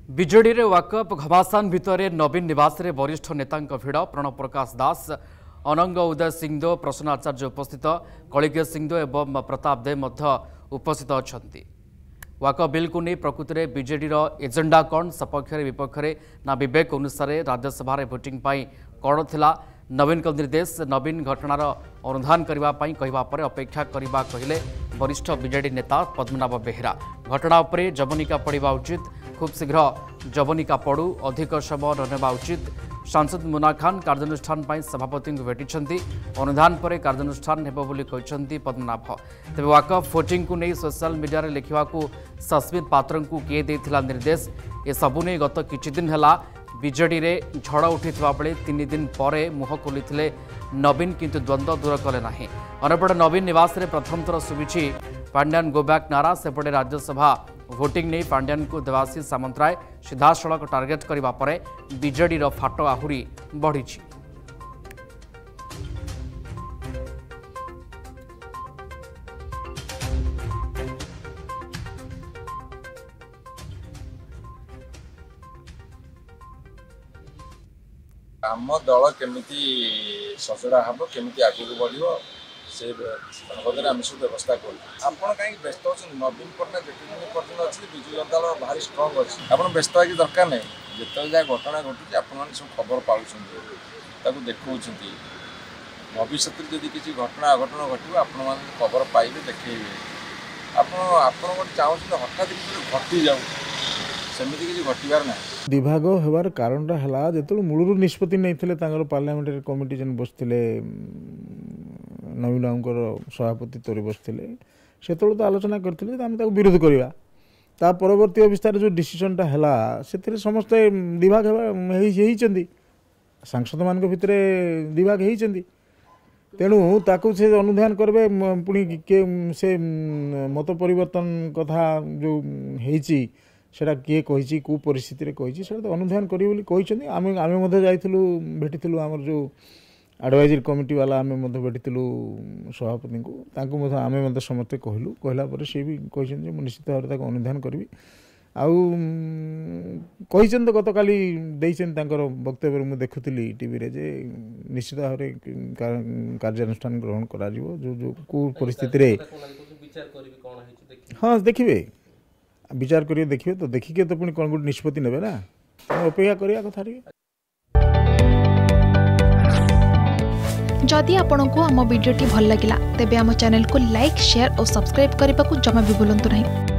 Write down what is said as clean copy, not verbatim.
विजेडी रे वाकअप घमासान भितर नवीन निवास रे वरिष्ठ नेता भिड़ प्रणव प्रकाश दास अनंग उदय सिंहदेव प्रसन्न आचार्य उपस्थित कलिगे सिंहदेव एवं प्रताप देव उपस्थित अच्छा वाकअप बिल को नहीं प्रकृति में विजेडी एजेंडा कौन सपक्ष विपक्ष ना विवेक अनुसार राज्यसभा भोटिंग कौन थिला नवीन का निर्देश नवीन घटनार अनुधान करने कहवापर अपेक्षा करने कहले वरिष्ठ विजेडी नेता पद्मनाभ बेहेरा घटना उपरे जवनिका पड़ा उचित खूब शीघ्र जवनिका पड़ू अधिक समय ननेबा उचित सांसद मुना खान कार्यानुष्ठान सभापति को भेटी अनुधान पर कार्यानुष्ठान हेबो बोली कहते पद्मनाभ तेज वाकअप भोटिंग को नहीं सोशल मीडिया लिखा सस्मित पात्र को किए देथिला निर्देश ए सबु नहीं गत किछि दिन है विजेडी रे झड़ उठी बेले 3 दिन पर मुह खोली नवीन किंतु द्वंद्व दूर कले ना अंपटे नवीन निवास रे प्रथम थर सुबी पांड्यान गो बैक नारा सेपटे राज्यसभा भोटिंग नहीं पांड्यान को देवाशीष सामंतराय सीधासख टार्गेट करने पर विजेडी फाट आहुरी बढ़ी। आम दल केमिति सजड़ा हम केमिति आगे बढ़ो से बाबद आम सब व्यवस्था कर कहीं व्यस्त अच्छे नवीन पट्टनायक जितने पर्यटन अच्छे विजु जनता दल भारी स्ट्रंग अच्छी आप व्यस्त होगी दरकार नहीं जिते जहाँ घटना घटुच आप सब खबर पाँच देखा भविष्य में जब किसी घटना अघटन घटो आपण खबर पाइबे देखेबे आप चाहते हठात घटी जाऊ सेमती किसी घटबार ना विभाग होबार कारणटा है जो मूलर निष्पत्ति नहीं पार्लियामेंटारी कमिटी जेन बसते नवीन बाबूर सभापति तोरी बसते से तो आलोचना करते आम विरोध करवा ता परवर्ती अवस्था जो डिसीजनटा है से समस्ते विभाग सांसद मान भितर विभाग होती तेणु ताकू से अनुधान करेंगे पुणी से मत परिवर्तन कथा जो होती सेटा किए कही कौ परिस्थिति रे कही से तो अनुधान करें आम भेटी आमर जो एडवाइजरी कमिटी वाला आम भेटी सभापति को आम समस्ते कहलु कहला सी भी कहते निश्चित भाव में अनुधान करी आईन तो गत काली वक्तव्य मुझे देखुली टीवी रे जे निश्चित भाव में कार्यानुष्ठान ग्रहण करा जो जो कौ परिस्थिति रे हाँ देखिए विचार करिए देखिए तो देखिए तो पुणी कौन गोटे निष्पत्ति नेबे ना अपेक्षा करिया कथा रे। जदि आपंक आम भिडी भल लगा तेब आम चैनल को लाइक शेयर और सब्सक्राइब करने को जमा भी भूलु नहीं।